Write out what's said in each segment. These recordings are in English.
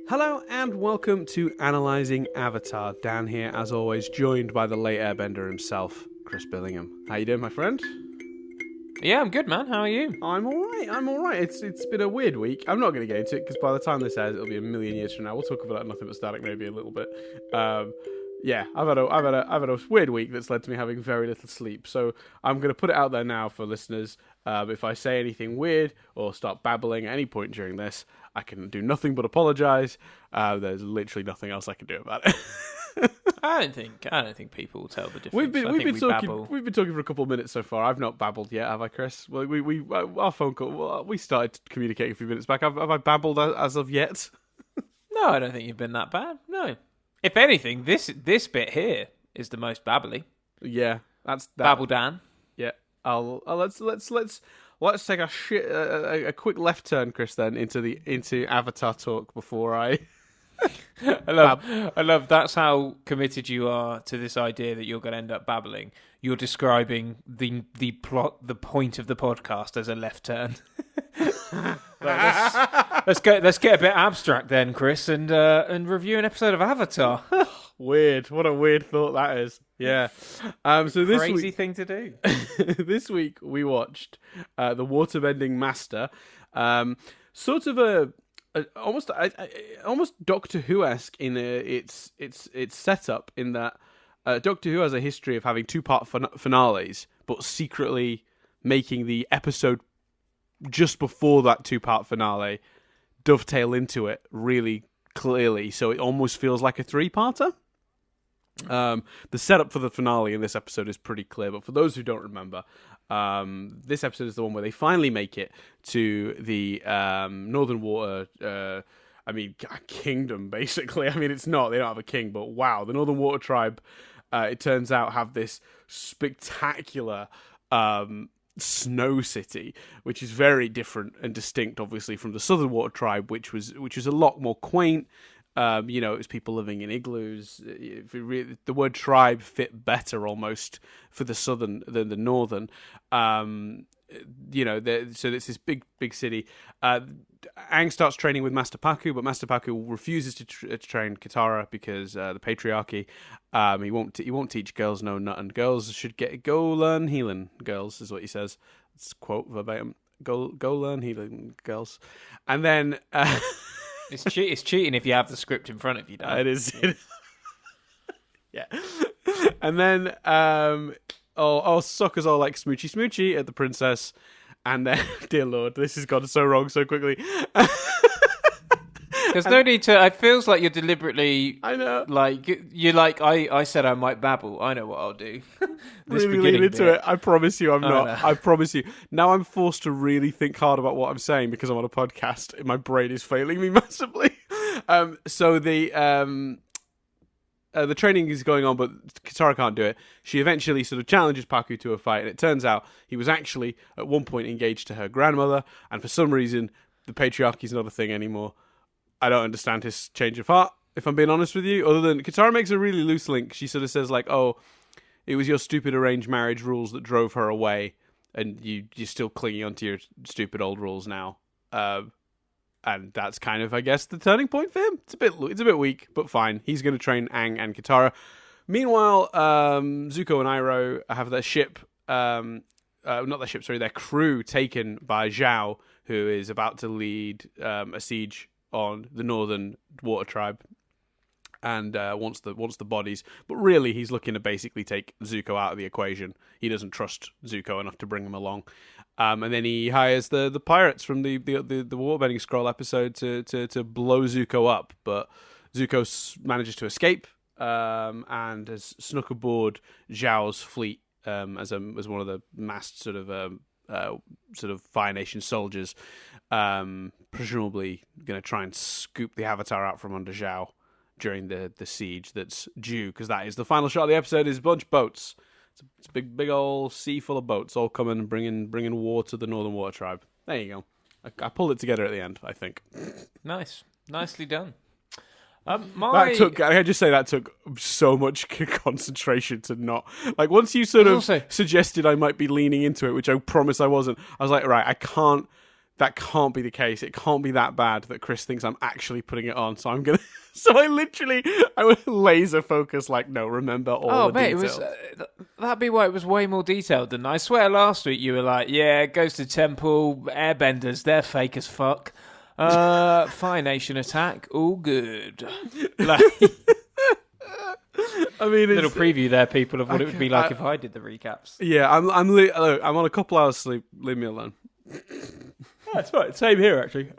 Hello and welcome to Analysing Avatar. Dan here, as always, joined by the late airbender himself, Chris Billingham. How you doing, my friend? Yeah, I'm good, man. How are you? I'm alright. It's been a weird week. I'm not going to get into it, because by the time this airs, it'll be a million years from now. We'll talk about Nothing But Static maybe a little bit. Yeah, I've had a weird week that's led to me having very little sleep. So I'm going to put it out there now for listeners. If I say anything weird or start babbling at any point during this, I can do nothing but apologise. There's literally nothing else I can do about it. I don't think people will tell the difference. We've been talking for a couple of minutes so far. I've not babbled yet, have I, Chris? Well, our phone call. We started communicating a few minutes back. Have I babbled as of yet? No, I don't think you've been that bad. No. If anything, this bit here is the most babbly. Yeah, that's that. Babble Dan. Yeah, let's take a quick left turn, Chris, then into Avatar talk before I. I love that's how committed you are to this idea that you're going to end up babbling. You're describing the point of the podcast as a left turn. Let's get a bit abstract then, Chris, and review an episode of Avatar. Weird. What a weird thought that is. Yeah. So this crazy thing to do. This week we watched the Waterbending Master. Sort of almost Doctor Who-esque in its setup, in that Doctor Who has a history of having two-part finales, but secretly making the episode just before that two-part finale dovetail into it really clearly, so it almost feels like a three-parter. The setup for the finale in this episode is pretty clear, but for those who don't remember, this episode is the one where they finally make it to the Northern Water, kingdom, basically. I mean, it's not, they don't have a king, but wow, the Northern Water Tribe, it turns out, have this spectacular snow city, which is very different and distinct, obviously, from the Southern Water Tribe, which was a lot more quaint. It was people living in igloos. The word tribe fit better almost for the southern than the northern. So it's this big city. Aang starts training with Master Paku, but Master Paku refuses to train Katara because the patriarchy. He won't teach girls no nothing. Girls should go learn healing. Girls is what he says. It's quote verbatim. Go learn healing, girls. And then. It's cheating if you have the script in front of you, Dan. It is. Yeah. And then, Sokka's all like smoochy at the princess. And then, dear Lord, this has gone so wrong so quickly. There's no need to. It feels like you're deliberately. I know. Like you're like I said I might babble. I know what I'll do. Really lean into it. I promise you, I'm not. No. I promise you. Now I'm forced to really think hard about what I'm saying because I'm on a podcast. My brain is failing me massively. So the training is going on, but Katara can't do it. She eventually sort of challenges Paku to a fight, and it turns out he was actually at one point engaged to her grandmother, and for some reason the patriarchy is not a thing anymore. I don't understand his change of heart, if I'm being honest with you, other than Katara makes a really loose link. She sort of says like, oh, it was your stupid arranged marriage rules that drove her away, and you're still clinging onto your stupid old rules now. And that's kind of, I guess, the turning point for him. It's a bit weak, but fine. He's going to train Aang and Katara. Meanwhile, Zuko and Iroh have their ship, their crew taken by Zhao, who is about to lead a siege on the Northern Water Tribe, and wants the bodies. But really, he's looking to basically take Zuko out of the equation. He doesn't trust Zuko enough to bring him along. And then he hires the pirates from the Waterbending Scroll episode to blow Zuko up. But Zuko manages to escape and has snuck aboard Zhao's fleet as one of the masked sort of Fire Nation soldiers. Presumably going to try and scoop the Avatar out from under Zhao during the siege that's due, because that is the final shot of the episode. Is a bunch of boats. It's a big old sea full of boats, all coming and bringing war to the Northern Water Tribe. There you go. I pulled it together at the end, I think. Nice, nicely done. I just say that took so much concentration to not, like, once you sort of suggested I might be leaning into it, which I promise I wasn't. I was like, right, I can't that can't be the case. It can't be that bad that Chris thinks I'm actually putting it on. So I'm gonna. So I would laser focus. Like, no, remember all the details. That'd be why it was way more detailed than I swear. Last week you were like, "Yeah, Ghost of Temple, Airbenders, they're fake as fuck." Fire Nation attack, all good. Like, I mean, little preview there, people, of what it would be like if I did the recaps. Yeah, I'm on a couple hours sleep. Leave me alone. That's right. Same here, actually.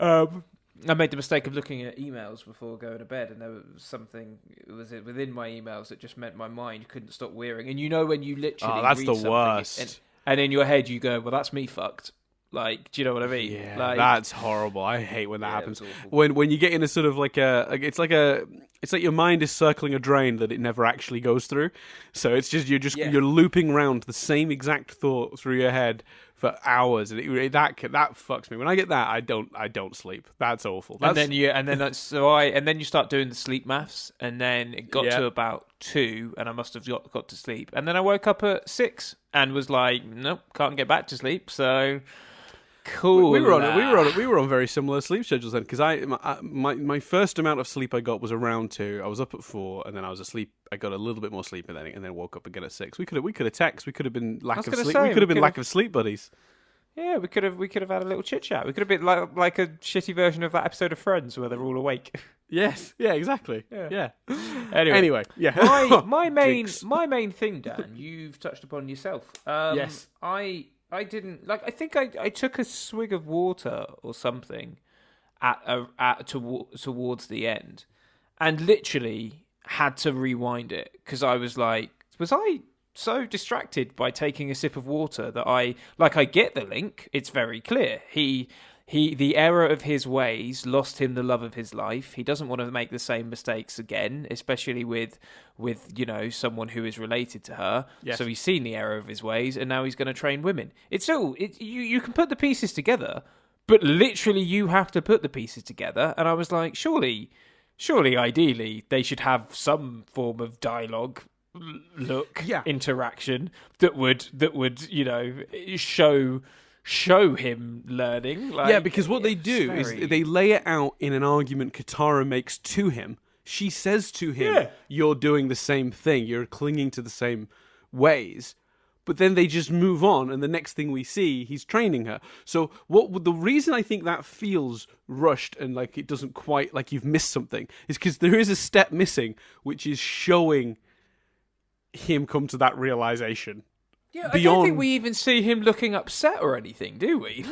I made the mistake of looking at emails before going to bed, and there was something within my emails that just meant my mind couldn't stop wearing. And you know when you literally that's read the something worst. And in your head you go, well, that's me fucked. Like, do you know what I mean? Yeah, like, that's horrible. I hate when that happens. When you get in a sort of it's like your mind is circling a drain that it never actually goes through. So it's just you're looping around the same exact thought through your head for hours, and that fucks me. When I get that, I don't sleep. That's awful. And then you start doing the sleep maths, and then it got to about 2, and I must have got to sleep, and then I woke up at 6 and was like, nope, can't get back to sleep. So cool. We were on very similar sleep schedules then, because my first amount of sleep I got was around 2. I was up at 4, and then I was asleep. I got a little bit more sleep, and then woke up again at 6. We could have texted. We could have been lack of sleep. We could have been lack of sleep buddies. Yeah, we could have had a little chit chat. We could have been like a shitty version of that episode of Friends where they're all awake. Yes. Yeah. Exactly. Yeah. Anyway. Yeah. my main thing, Dan, you've touched upon yourself. Yes. I didn't I think I took a swig of water or something towards the end, and literally had to rewind it because I was like, was I so distracted by taking a sip of water that I get the link. It's very clear. He the error of his ways lost him the love of his life. He doesn't want to make the same mistakes again, especially with someone who is related to her. Yes. So he's seen the error of his ways, and now he's going to train women. You can put the pieces together, but literally you have to put the pieces together. And I was like, surely, ideally, they should have some form of dialogue, interaction that would show him learning. Because what they do is they lay it out in an argument Katara makes to him. She says to him, you're doing the same thing, you're clinging to the same ways. But then they just move on, and the next thing we see, he's training her. So the reason I think that feels rushed and like it doesn't quite, like you've missed something, is because there is a step missing, which is showing him come to that realization. Yeah, I don't think we even see him looking upset or anything, do we?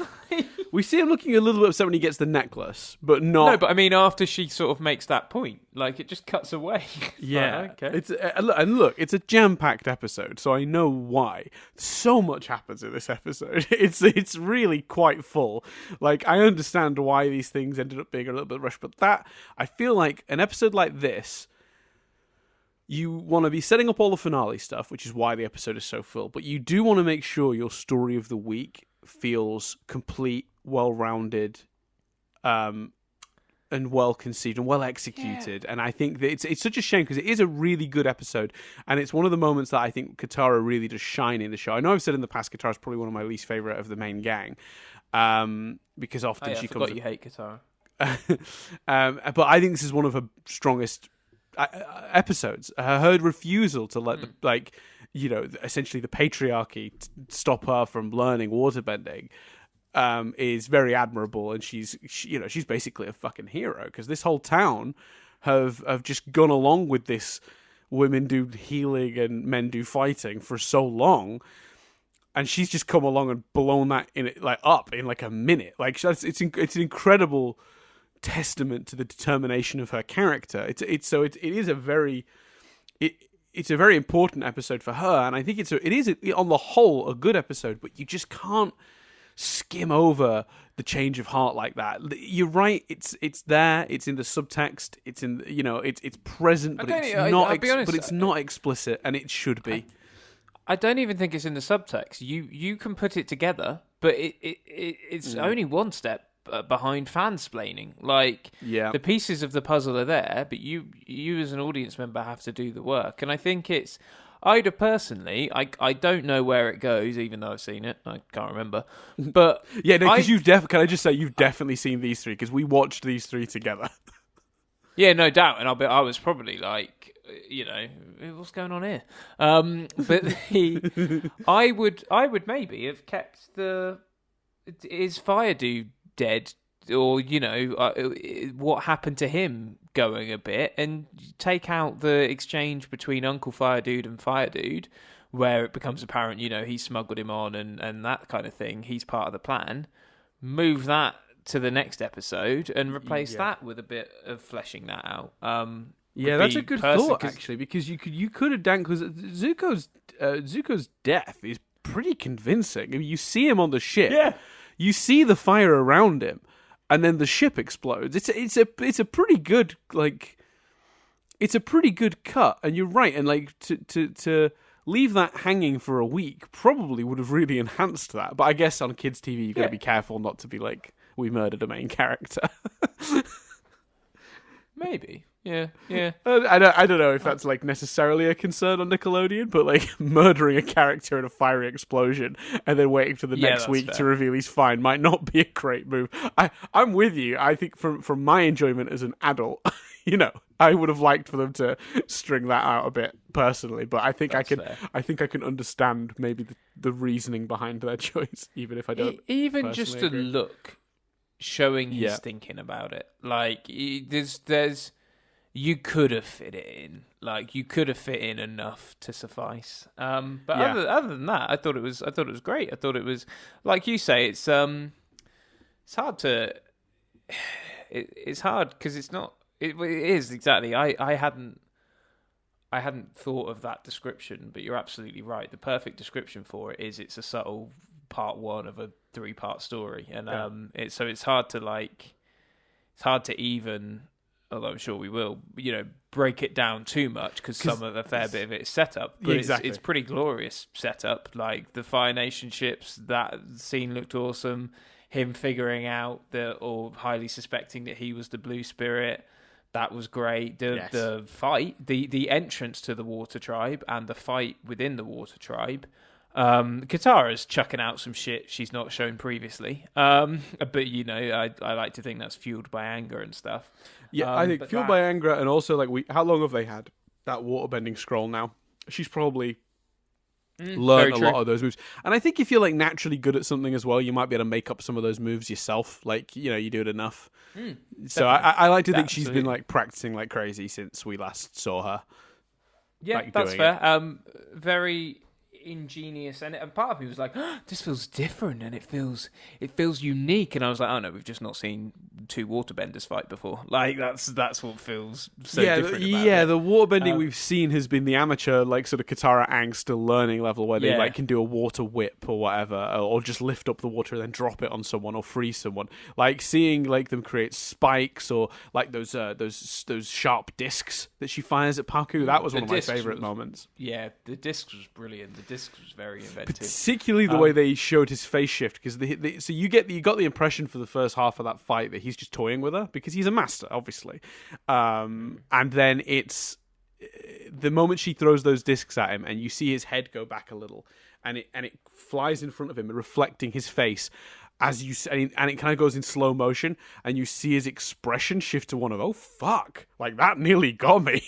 We see him looking a little bit upset when he gets the necklace, but not... No, but I mean, after she sort of makes that point, like, it just cuts away. Yeah. Okay. Look, it's a jam-packed episode, so I know why. So much happens in this episode. It's really quite full. Like, I understand why these things ended up being a little bit rushed, but I feel like an episode like this... You want to be setting up all the finale stuff, which is why the episode is so full. But you do want to make sure your story of the week feels complete, well-rounded, and well-conceived and well-executed. Yeah. And I think that it's such a shame because it is a really good episode. And it's one of the moments that I think Katara really does shine in the show. I know I've said in the past Katara's probably one of my least favourite of the main gang. Because often she comes... you hate Katara. But I think this is one of her strongest... episodes. Her refusal to let essentially the patriarchy stop her from learning waterbending is very admirable, and she's basically a fucking hero because this whole town have just gone along with this women do healing and men do fighting for so long, and she's just come along and blown that up in like a minute. Like it's an incredible testament to the determination of her character. It's a very important episode for her, and I think it is on the whole a good episode. But you just can't skim over the change of heart like that. You're right. It's there. It's in the subtext. It's in it's present, but it's not explicit, and it should be. I don't even think it's in the subtext. You can put it together, but it's only one step behind fansplaining. Like, the pieces of the puzzle are there, but you as an audience member have to do the work. And I think it's I'd have personally, I don't know where it goes, even though I've seen it. I can't remember. But yeah, no, because can I just say you've definitely seen these three because we watched these three together. Yeah, no doubt. And I was probably like, what's going on here? But I would maybe have kept is Fire Dude dead, or what happened to him going a bit, and take out the exchange between Uncle Fire Dude and Fire Dude, where it becomes apparent, he smuggled him on and that kind of thing. He's part of the plan. Move that to the next episode and replace that with a bit of fleshing that out. Yeah, that's a good thought actually, because you could have done, because Zuko's death is pretty convincing. I mean, you see him on the ship, you see the fire around him, and then the ship explodes. It's a pretty good it's a pretty good cut, and you're right. And to leave that hanging for a week probably would have really enhanced that. But I guess on kids' TV, you've got to be careful not to be like, we murdered a main character. Maybe. Yeah. I don't know if that's necessarily a concern on Nickelodeon, but murdering a character in a fiery explosion and then waiting for the next week to reveal he's fine might not be a great move. I'm with you. I think from my enjoyment as an adult, I would have liked for them to string that out a bit personally, but I think I can understand maybe the reasoning behind their choice, even if I don't. Even just a agree. look showing his thinking about it. There's you could have fit it in. You could have fit in enough to suffice. But other than that, I thought it was great. I thought it was, like you say, it's hard to. It's hard because it's not. It is exactly. I hadn't thought of that description, but you're absolutely right. The perfect description for it is it's a subtle part one of a 3-part story, and it's hard to even. Although I'm sure we will, break it down too much because a fair bit of it is set up. But it's pretty glorious setup. Like the Fire Nation ships, that scene looked awesome. Him figuring out or highly suspecting that he was the Blue Spirit, that was great. The fight, the entrance to the Water Tribe and the fight within the Water Tribe. Katara's chucking out some shit she's not shown previously. But I like to think that's fueled by anger and stuff. Yeah, I think fueled by anger, and also how long have they had that waterbending scroll now? She's probably learned a lot of those moves. And I think if you're naturally good at something as well, you might be able to make up some of those moves yourself. You do it enough. So I like to think she's been practicing like crazy since we last saw her. Yeah, that's fair. Very ingenious, and part of me was like, oh, this feels different and it feels unique, and I was like, oh no, we've just not seen two waterbenders fight before. That's what feels so different about it. The waterbending we've seen has been the amateur sort of Katara Aang still learning level, where they can do a water whip or whatever, or just lift up the water and then drop it on someone or freeze someone. Seeing them create spikes or those sharp discs that she fires at Paku, that was one of my favorite moments. Yeah, the discs was brilliant. The disc was very inventive, particularly the way they showed his face shift, because so you got the impression for the first half of that fight that he's just toying with her because he's a master, obviously, and then it's the moment she throws those discs at him and you see his head go back a little and it flies in front of him, reflecting his face and it kind of goes in slow motion, and you see his expression shift to one of, oh fuck, that nearly got me.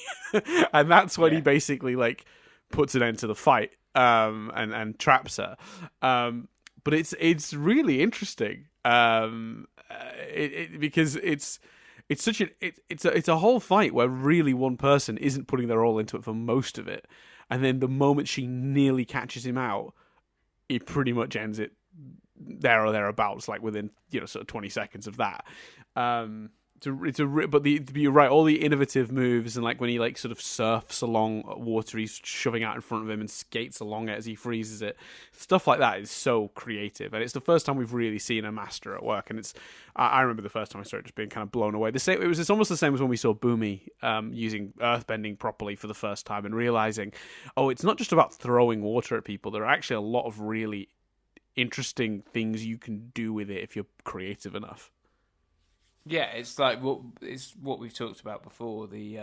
And that's when he basically puts an end to the fight. And traps her, but it's really interesting, because it's a whole fight where really one person isn't putting their all into it for most of it, and then the moment she nearly catches him out, it pretty much ends it there or thereabouts, within sort of 20 seconds of that. But you're right, all the innovative moves, and when he sort of surfs along water he's shoving out in front of him and skates along it as he freezes it, stuff like that is so creative, and it's the first time we've really seen a master at work. And I remember the first time I saw it just being kind of blown away. It's almost the same as when we saw Boomy using earthbending properly for the first time and realizing, it's not just about throwing water at people. There are actually a lot of really interesting things you can do with it if you're creative enough. Yeah, it's what we've talked about before. The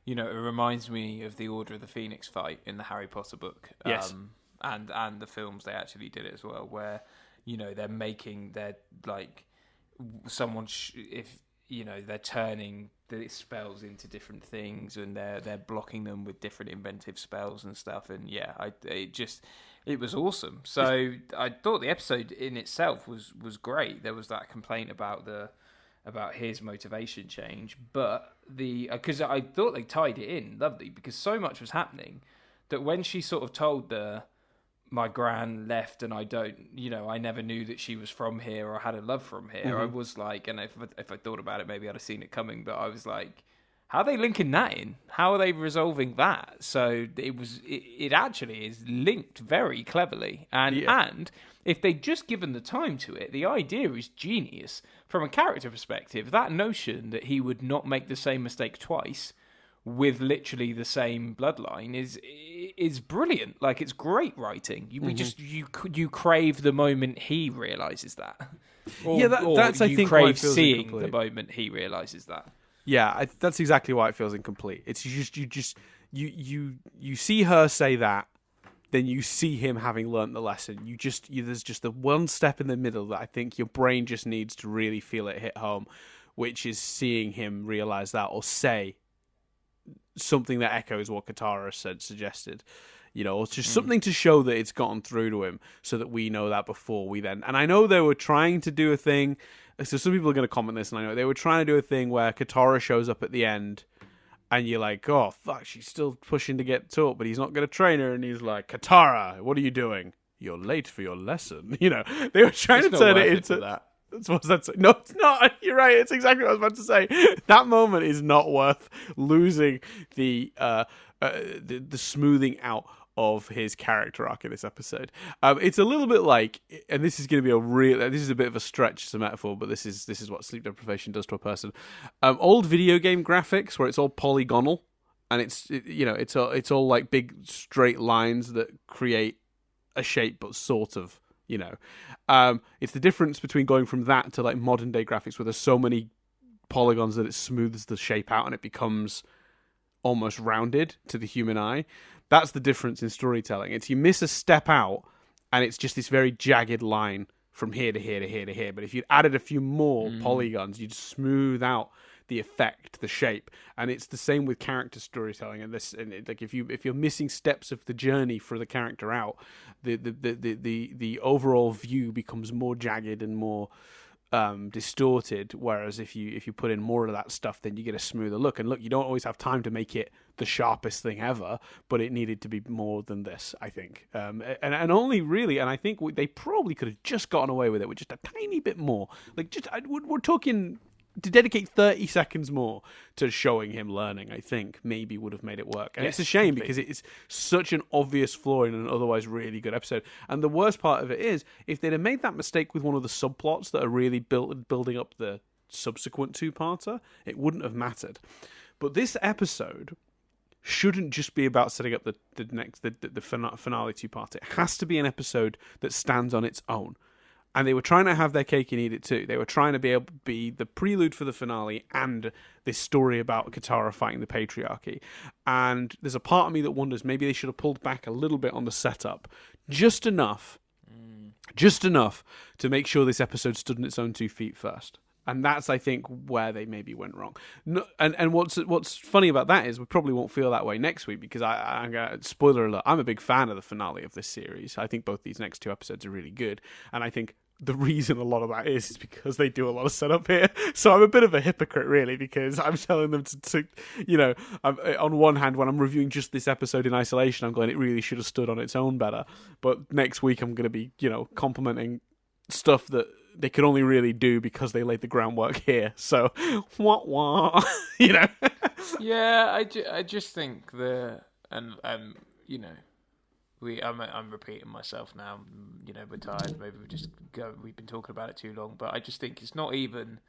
it reminds me of the Order of the Phoenix fight in the Harry Potter book. Yes. And the films, they actually did it as well, where, they're like, they're turning the spells into different things, and they're blocking them with different inventive spells and stuff. And yeah, it was awesome. So I thought the episode in itself was great. There was that complaint about his motivation change, but because I thought they tied it in lovely, because so much was happening that when she sort of told my gran left and I never knew that she was from here or had a love from here. Mm-hmm. I was like, and if I thought about it, maybe I'd have seen it coming, but I was like, how are they linking that in? How are they resolving that? So it actually is linked very cleverly. And if they'd just given the time to it, the idea is genius. From a character perspective, that notion that he would not make the same mistake twice with literally the same bloodline is brilliant. Like, it's great writing. You crave the moment he realizes that. That's I think crave seeing the moment he realizes that. Yeah, that's exactly why it feels incomplete. It's you see her say that, then you see him having learnt the lesson. There's just the one step in the middle that I think your brain just needs to really feel it hit home, which is seeing him realize that, or say something that echoes what Katara suggested, or just something to show that it's gotten through to him, so that we know that before we then. And I know they were trying to do a thing, so some people are going to comment this, and I know they were trying to do a thing where Katara shows up at the end, and you're like, oh fuck, she's still pushing to get taught, but he's not going to train her, and he's like, Katara, what are you doing? You're late for your lesson. They were trying to turn it into that. No, it's not. You're right. It's exactly what I was about to say. That moment is not worth losing the smoothing out of his character arc in this episode. It's a little bit like, and this is going to be this is a bit of a stretch to metaphor, but this is what sleep deprivation does to a person. Old video game graphics where it's all polygonal, and it's all like big straight lines that create a shape, but sort of. It's the difference between going from that to like modern day graphics where there's so many polygons that it smooths the shape out and it becomes almost rounded to the human eye. That's the difference in storytelling. It's you miss a step out and it's just this very jagged line from here to here to here to here. But if you'd added a few more polygons, you'd smooth out the effect, the shape. And it's the same with character storytelling. And like if you're missing steps of the journey for the character out, the overall view becomes more jagged and more distorted. Whereas if you put in more of that stuff, then you get a smoother look. And look, you don't always have time to make it the sharpest thing ever, but it needed to be more than this, I think. And only really, and I think they probably could have just gotten away with it with just a tiny bit more. Like we're talking. To dedicate 30 seconds more to showing him learning, I think, maybe would have made it work. And it's a shame because it's such an obvious flaw in an otherwise really good episode. And the worst part of it is, if they'd have made that mistake with one of the subplots that are really building up the subsequent two-parter, it wouldn't have mattered. But this episode shouldn't just be about setting up the finale two-parter. It has to be an episode that stands on its own. And they were trying to have their cake and eat it too. They were trying to be able to be the prelude for the finale and this story about Katara fighting the patriarchy. And there's a part of me that wonders maybe they should have pulled back a little bit on the setup. Just enough to make sure this episode stood on its own 2 feet first. And that's, I think, where they maybe went wrong. No, and what's funny about that is we probably won't feel that way next week because I'm gonna, spoiler alert, I'm a big fan of the finale of this series. I think both these next 2 episodes are really good. And I think the reason a lot of that is because they do a lot of setup here. So I'm a bit of a hypocrite, really, because I'm telling them to on one hand, when I'm reviewing just this episode in isolation, I'm going, it really should have stood on its own better. But next week, I'm going to be, complimenting stuff that they could only really do because they laid the groundwork here. So, wah. Yeah, I just think I'm repeating myself now. We're tired. Maybe we've been talking about it too long. But I just think it's not even.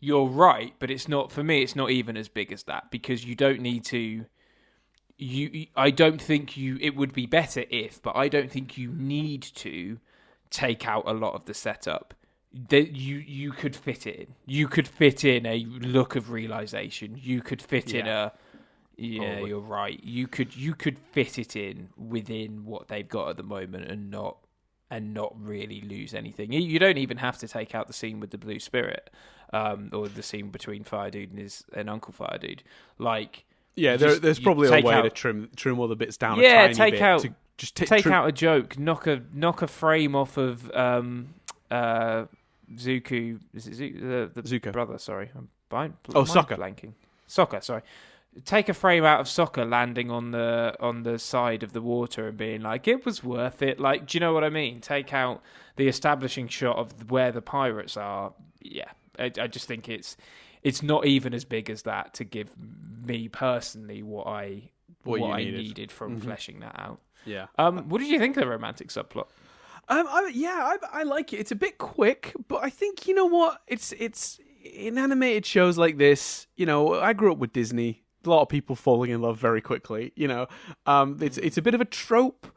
You're right, but it's not for me. It's not even as big as that because you don't need to. I don't think you. It would be better if, but I don't think you need to take out a lot of the setup. That you could fit it in. You could fit in a look of realization. You could fit in Yeah, probably. you're right. You could fit it in within what they've got at the moment and not really lose anything. You don't even have to take out the scene with the blue spirit, or the scene between Fire Dude and Uncle Fire Dude. Like, Yeah, there's probably a way to trim all the bits down. Yeah, a tiny take bit out to just take out a joke, knock a frame off of Zuko. Is it the Zuko brother? Sorry, I'm Sokka. blanking. Sokka, sorry. Take a frame out of Sokka landing on the side of the water and being like, it was worth it. Like, do you know what I mean? Take out the establishing shot of where the pirates are. Yeah, I just think it's not even as big as that to give me personally what I needed from fleshing that out. Yeah. What did you think of the romantic subplot? I like it. It's a bit quick, but I think, you know what? It's in animated shows like this. You know, I grew up with Disney. A lot of people falling in love very quickly. You know, it's a bit of a trope,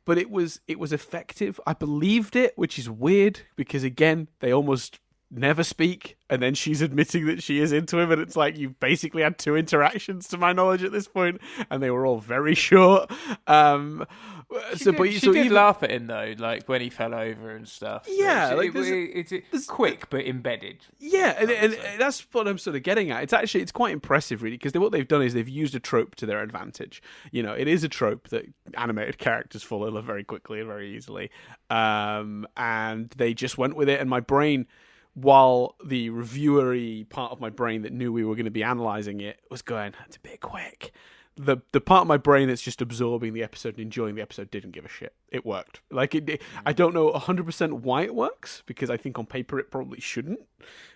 but it was effective. I believed it, which is weird because again, they almost never speak, and then she's admitting that she is into him, and it's like you've basically had 2 interactions to my knowledge at this point, and they were all very short. She did laugh at him though, like when he fell over and stuff. Yeah, it's quick but embedded. Yeah, and that's what I'm sort of getting at. It's quite impressive, really, because what they've done is they've used a trope to their advantage. You know, it is a trope that animated characters fall in love very quickly and very easily, and they just went with it. And my brain, while the reviewery part of my brain that knew we were going to be analysing it was going, it's a bit quick. The part of my brain that's just absorbing the episode and enjoying the episode didn't give a shit. It worked. I don't know 100% why it works, because I think on paper it probably shouldn't.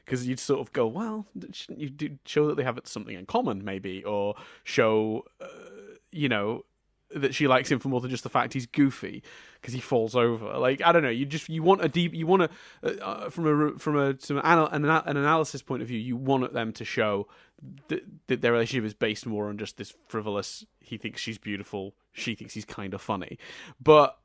Because you'd sort of go, well, shouldn't you show that they have something in common, maybe? Or show, that she likes him for more than just the fact he's goofy because he falls over. Like, I don't know. From an analysis point of view, you want them to show that their relationship is based more on just this frivolous, he thinks she's beautiful, she thinks he's kind of funny. But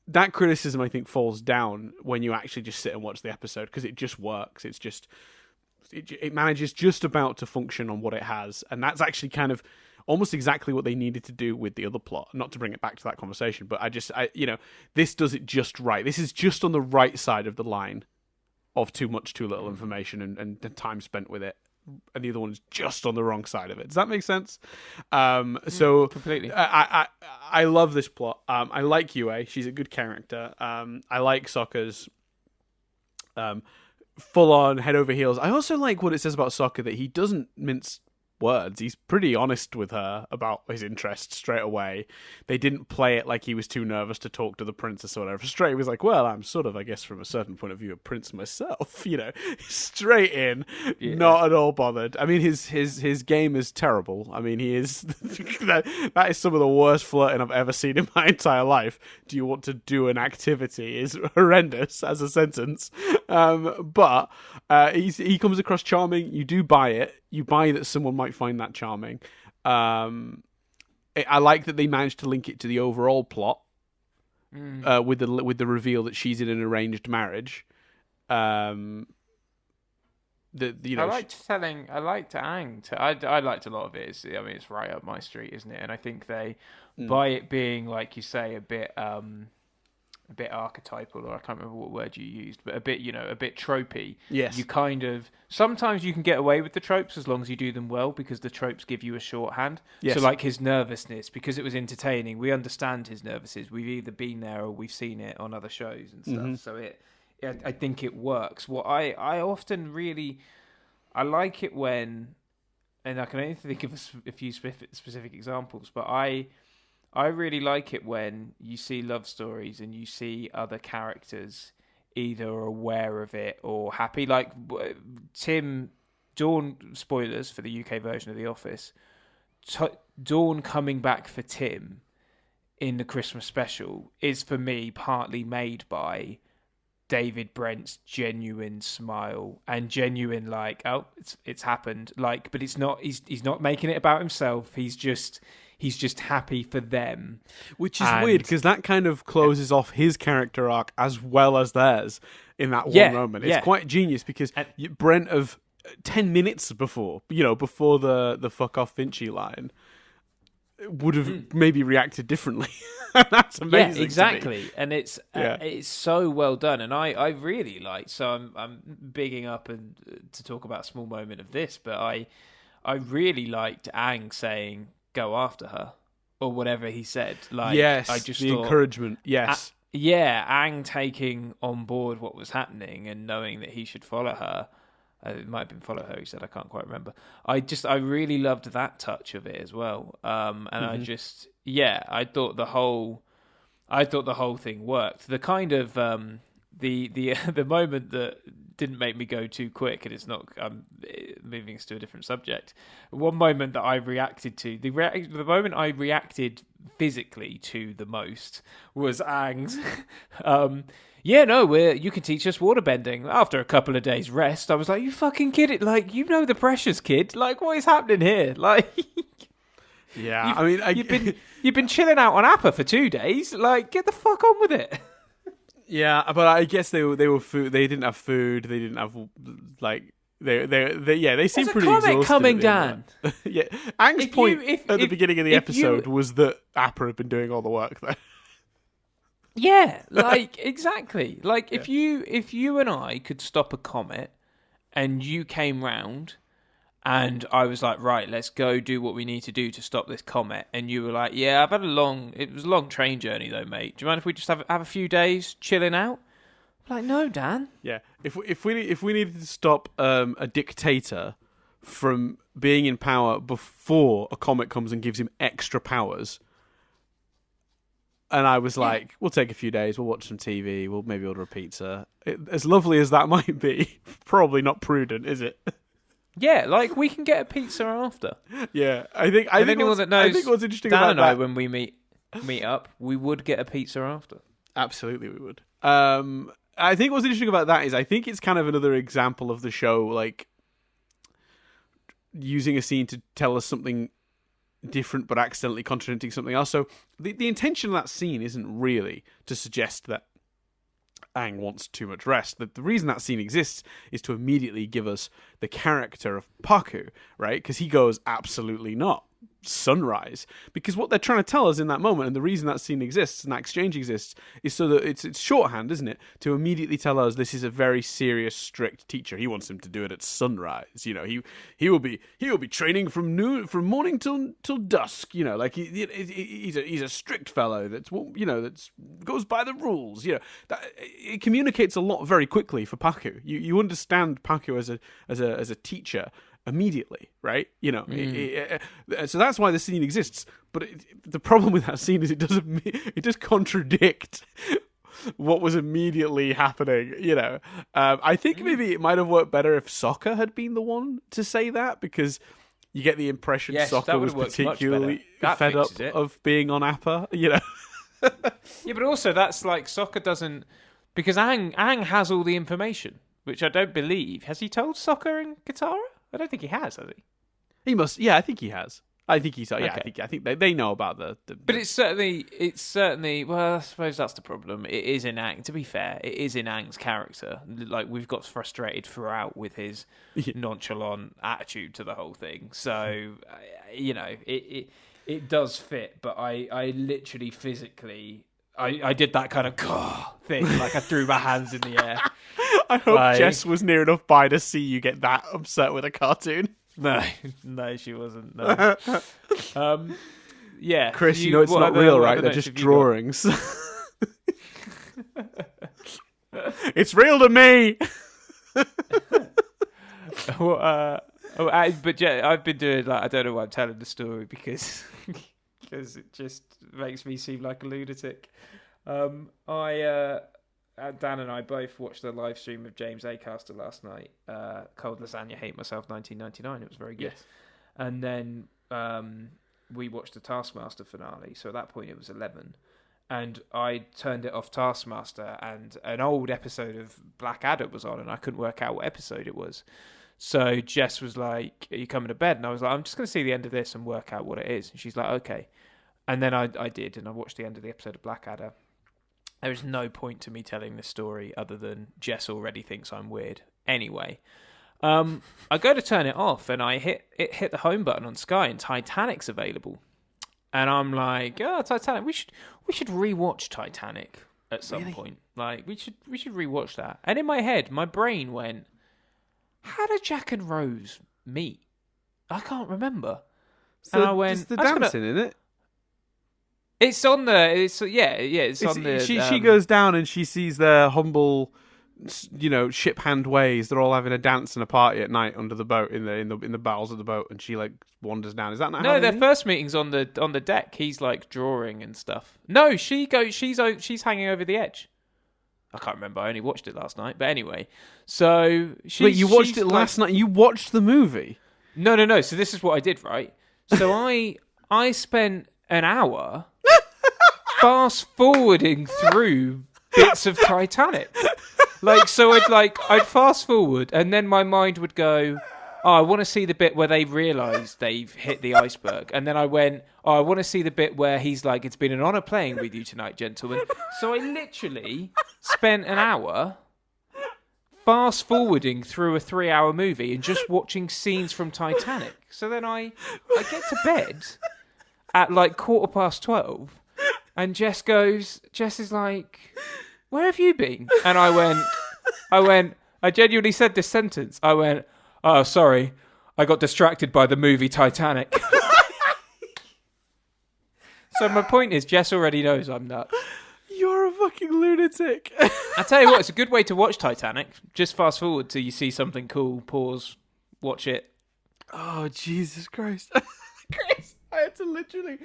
that criticism, I think, falls down when you actually just sit and watch the episode, because it just works. It manages just about to function on what it has, and that's actually kind of almost exactly what they needed to do with the other plot. Not to bring it back to that conversation, but this does it just right. This is just on the right side of the line of too much, too little information and the time spent with it. And the other one is just on the wrong side of it. Does that make sense? So completely. I love this plot. I like Yue. She's a good character. I like Sokka's full on head over heels. I also like what it says about Sokka, that he doesn't mince words. He's pretty honest with her about his interests straight away. They didn't play it like he was too nervous to talk to the princess or whatever. Straight, he was like, well, I'm sort of, I guess, from a certain point of view, a prince myself. Straight in, not at all bothered. I mean, his game is terrible. I mean, he is that is some of the worst flirting I've ever seen in my entire life. Do you want to do an activity? Is horrendous as a sentence. But he comes across charming. You do buy it. You buy that someone might find that charming. I like that they managed to link it to the overall plot with the reveal that she's in an arranged marriage. I liked Aang. I liked a lot of it. It's right up my street, isn't it? And I think they, by it being, like you say, a bit archetypal, or I can't remember what word you used, but a bit tropey. Yes. You kind of, sometimes you can get away with the tropes as long as you do them well, because the tropes give you a shorthand. Yes. So like his nervousness, because it was entertaining, we understand his nervousness. We've either been there or we've seen it on other shows and stuff. Mm-hmm. So I think it works. What I often really, I like it when, and I can only think of a few specific examples, but I really like it when you see love stories and you see other characters either aware of it or happy. Like Dawn, spoilers for the UK version of The Office, Dawn coming back for Tim in the Christmas special is, for me, partly made by David Brent's genuine smile and genuine, like, oh, it's happened. Like, but it's not, he's not making it about himself. He's just happy for them. Which is weird, because that kind of closes off his character arc as well as theirs in that one moment. It's quite genius, because Brent of 10 minutes before, before the fuck off Finchy line, would have maybe reacted differently. That's amazing. Yeah, exactly. To me. And it's so well done. And I really like. So I'm bigging up and to talk about a small moment of this, but I really liked Aang saying go after her or whatever he said. Like, yes, I just the thought, encouragement. Yes, Aang taking on board what was happening and knowing that he should follow her. It might have been follow her, he said. I can't quite remember. I really loved that touch of it as well. And I thought the whole thing worked. The kind of the moment that didn't make me go too quick, and it's not. I'm moving us to a different subject. One moment that I reacted to, the moment I reacted physically to the most was Aang's. You can teach us waterbending after a couple of days rest. I was like, you fucking kidding? Like, the pressures, kid. Like, what is happening here? Like, yeah, you've been chilling out on Appa for 2 days. Like, get the fuck on with it. Yeah, but I guess they were food. They didn't have food. They didn't have like they seem pretty exhausted. Coming, Dan. Yeah, Aang's point at the beginning of the episode was that Appa had been doing all the work there. Yeah, like exactly. Like if you and I could stop a comet, and you came round, and I was like, right, let's go do what we need to do to stop this comet, and you were like, yeah, it was a long train journey though, mate. Do you mind if we just have a few days chilling out? I'm like, no, Dan. Yeah, if we needed to stop a dictator from being in power before a comet comes and gives him extra powers. And I was like, we'll take a few days, we'll watch some TV, we'll maybe order a pizza. As lovely as that might be, probably not prudent, is it? Yeah, like we can get a pizza after. Yeah, I think anyone that knows, I think what's interesting Dan about and I, that, when we meet up, we would get a pizza after. Absolutely, we would. I think what's interesting about that is I think it's kind of another example of the show, like using a scene to tell us something different but accidentally contradicting something else. So the intention of that scene isn't really to suggest that Aang wants too much rest. The reason that scene exists is to immediately give us the character of Paku, right? Because he goes, absolutely not. Sunrise. Because what they're trying to tell us in that moment, and the reason that scene exists and that exchange exists, is so that it's shorthand, isn't it? To immediately tell us this is a very serious, strict teacher. He wants him to do it at sunrise. He will be training from morning till dusk. Like he's a strict fellow that's goes by the rules. It communicates a lot very quickly for Paku. You understand Paku as a teacher immediately, right? So that's why the scene exists. But the problem with that scene is it does contradict what was immediately happening. I think maybe it might have worked better if Sokka had been the one to say that, because you get the impression Sokka was particularly fed up of being on Appa. Yeah, but also that's like Sokka doesn't, because Aang has all the information, which I don't believe. Has he told Sokka and Katara? I don't think he has he? He must. Yeah, I think he has. I think he's. Yeah, okay. I think they know about the. But it's certainly. Well, I suppose that's the problem. It is in Aang. To be fair, it is in Aang's character. Like, we've got frustrated throughout with his nonchalant attitude to the whole thing. So, it does fit. But I literally physically. I did that kind of thing, like I threw my hands in the air. I hope Jess was near enough by to see you get that upset with a cartoon. No, she wasn't. No. Yeah, Chris, it's not real, right? They're just drawings. It's real to me. But I've been doing I don't know why I'm telling the story because it just makes me seem like a lunatic. Dan and I both watched the live stream of James Acaster last night. Cold Lasagna, Hate Myself, 1999. It was very good. Yes. And then we watched the Taskmaster finale. So at that point it was 11. And I turned it off Taskmaster, and an old episode of Blackadder was on, and I couldn't work out what episode it was. So Jess was like, are you coming to bed? And I was like, I'm just going to see the end of this and work out what it is. And she's like, okay. And then I did, and I watched the end of the episode of Blackadder. There is no point to me telling this story other than Jess already thinks I'm weird. Anyway, I go to turn it off, and I hit the home button on Sky, and Titanic's available. And I'm like, oh, Titanic. We should rewatch Titanic at some point. Like, we should rewatch that. And in my head, my brain went, how did Jack and Rose meet? I can't remember. So and I went, it's the dancing, isn't it? It's on the. It's on the. She goes down and she sees their humble, ship hand ways. They're all having a dance and a party at night under the boat in the bowels of the boat, and she like wanders down. Is that not? No, their first meeting's on the deck. He's like drawing and stuff. No, she goes. She's hanging over the edge. I can't remember. I only watched it last night. But anyway, so wait, you watched it last night? You watched the movie? No. So this is what I did, right? So I spent an hour fast forwarding through bits of Titanic. I'd fast forward, and then my mind would go, oh, I want to see the bit where they realise they've hit the iceberg. And then I went, oh, I want to see the bit where he's like, it's been an honour playing with you tonight, gentlemen. So I literally spent an hour fast forwarding through a 3-hour movie and just watching scenes from Titanic. So then I get to bed at like 12:15, and Jess is like, where have you been? And I genuinely said this sentence. I went, oh, sorry, I got distracted by the movie Titanic. So my point is, Jess already knows I'm nuts. You're a fucking lunatic. I tell you what, it's a good way to watch Titanic. Just fast forward till you see something cool, pause, watch it. Oh, Jesus Christ. Chris, I had to literally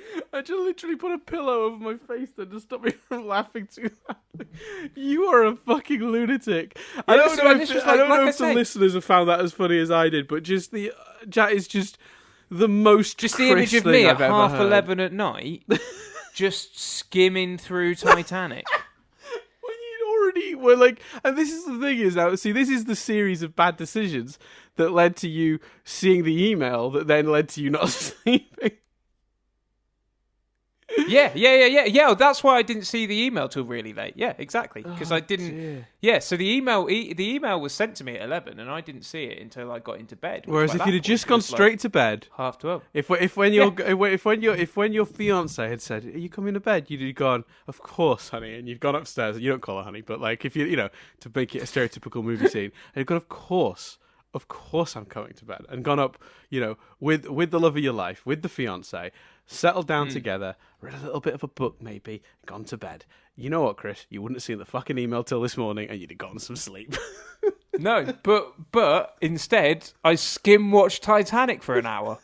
put a pillow over my face then to stop me from laughing too loudly. You are a fucking lunatic. I don't know if the listeners have found that as funny as I did, but just that is just the most just the image of me at at 11:30 at night, just skimming through Titanic. When you already were like, and this is the thing is now, see, this is the series of bad decisions that led to you seeing the email that then led to you not sleeping. Yeah. That's why I didn't see the email till really late. Yeah, exactly. Because I didn't. Dear. Yeah, so the email was sent to me at 11, and I didn't see it until I got into bed. Whereas if you'd have just gone straight to bed, 12:30. If when your fiance had said, "Are you coming to bed?" you'd have gone, "Of course, honey," and you've gone upstairs. You don't call her honey, but like if you to make it a stereotypical movie scene, and you've gone, "Of course I'm coming to bed," and gone up, with the love of your life, with the fiance. Settled down together, read a little bit of a book maybe, gone to bed. You know what, Chris? You wouldn't have seen the fucking email till this morning and you'd have gotten some sleep. No, but instead, I skim-watched Titanic for an hour.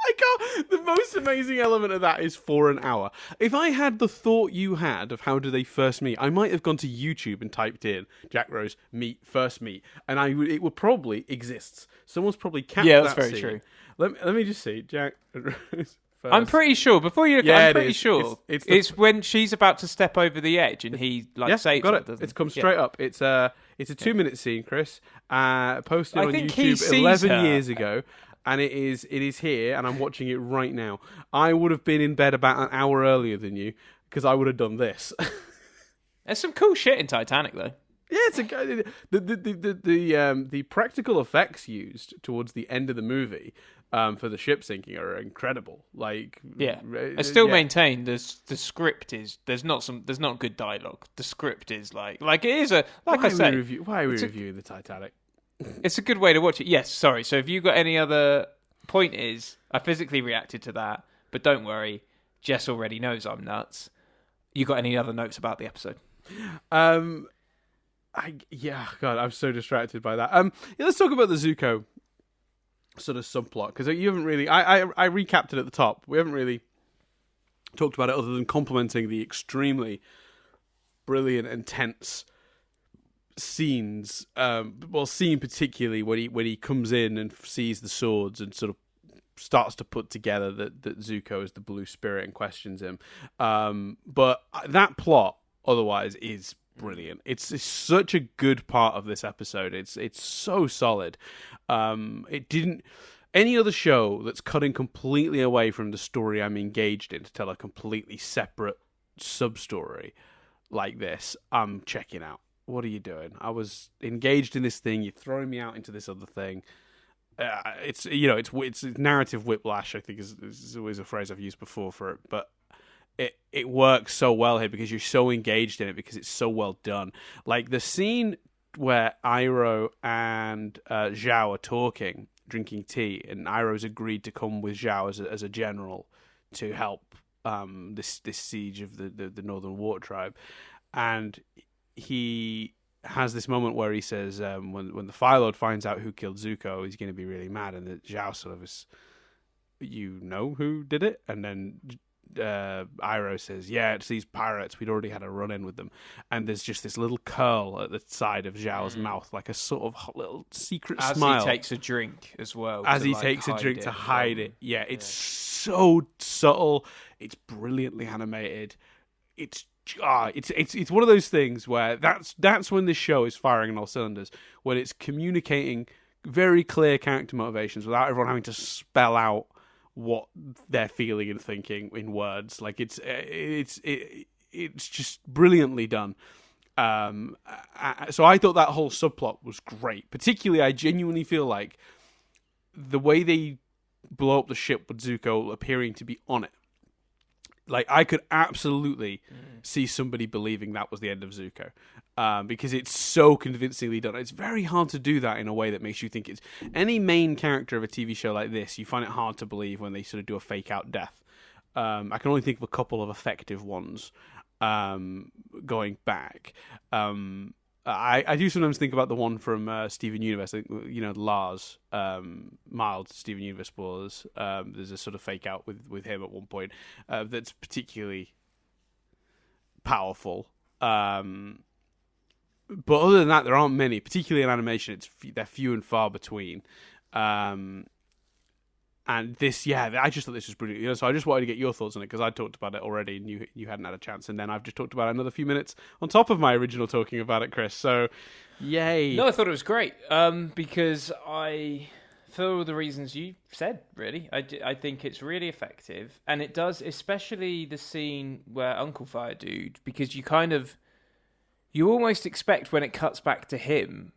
I can't. The most amazing element of that is for an hour. If I had the thought you had of how do they first meet, I might have gone to YouTube and typed in Jack Rose first meet, and it would probably exist. Someone's probably captured that that's very scene. true. Let me just see, Jack and Rose. First. I'm pretty sure. Before you look, I'm pretty sure it's when she's about to step over the edge and he saves got it. It. It's come straight up. It's a 2-minute scene, Chris. Posted on think YouTube 11 years ago, and it is here, and I'm watching it right now. I would have been in bed about an hour earlier than you because I would have done this. There's some cool shit in Titanic, though. Yeah, it's the practical effects used towards the end of the movie. For the ship sinking are incredible. Like, yeah, I still maintain the script is there's not good dialogue. The script is like it is a like why I say. Why are we reviewing the Titanic? It's a good way to watch it. Yes, sorry. So if you got any other point is I physically reacted to that, but don't worry, Jess already knows I'm nuts. You got any other notes about the episode? God, I'm so distracted by that. Let's talk about the Zuko sort of subplot, because you haven't really I recapped it at the top. We haven't really talked about it other than complimenting the extremely brilliant and tense scenes, scene particularly when he comes in and sees the swords and sort of starts to put together that Zuko is the blue spirit and questions him, but that plot otherwise is brilliant. It's such a good part of this episode. It's so solid. It didn't any other show that's cutting completely away from the story I'm engaged in to tell a completely separate sub story like this, I'm checking out. what are you doing? I was engaged in this thing. You're throwing me out into this other thing. It's narrative whiplash. I think is always a phrase I've used before for it, but it works so well here because you're so engaged in it because it's so well done. Like the scene where Iroh and Zhao are talking, drinking tea, and Iroh's agreed to come with Zhao as a general to help this siege of the Northern Water Tribe, and he has this moment where he says, when the Fire Lord finds out who killed Zuko, he's going to be really mad, and that Zhao sort of is, you know who did it? And then Iroh says, yeah, it's these pirates. We'd already had a run-in with them. And there's just this little curl at the side of Zhao's mouth, like a sort of little secret smile. As he takes a drink as well. As he takes a drink to hide it. Yeah, it's so subtle. It's brilliantly animated. It's one of those things where that's when this show is firing on all cylinders, when it's communicating very clear character motivations without everyone having to spell out what they're feeling and thinking in words. Like it's just brilliantly done. So I thought that whole subplot was great. Particularly, I genuinely feel like the way they blow up the ship with Zuko appearing to be on it. Like, I could absolutely see somebody believing that was the end of Zuko. Because it's so convincingly done. It's very hard to do that in a way that makes you think it's... Any main character of a TV show like this, you find it hard to believe when they sort of do a fake-out death. I can only think of a couple of effective ones going back. I do sometimes think about the one from Steven Universe, Lars, mild Steven Universe spoilers. There's a sort of fake out with him at one point that's particularly powerful. But other than that, there aren't many, particularly in animation. They're few and far between. And this, I just thought this was brilliant. So I just wanted to get your thoughts on it because I talked about it already and you hadn't had a chance. And then I've just talked about it another few minutes on top of my original talking about it, Chris. So, yay. No, I thought it was great because for all the reasons you said, really, I think it's really effective. And it does, especially the scene where Uncle Fire Dude, because you almost expect when it cuts back to him,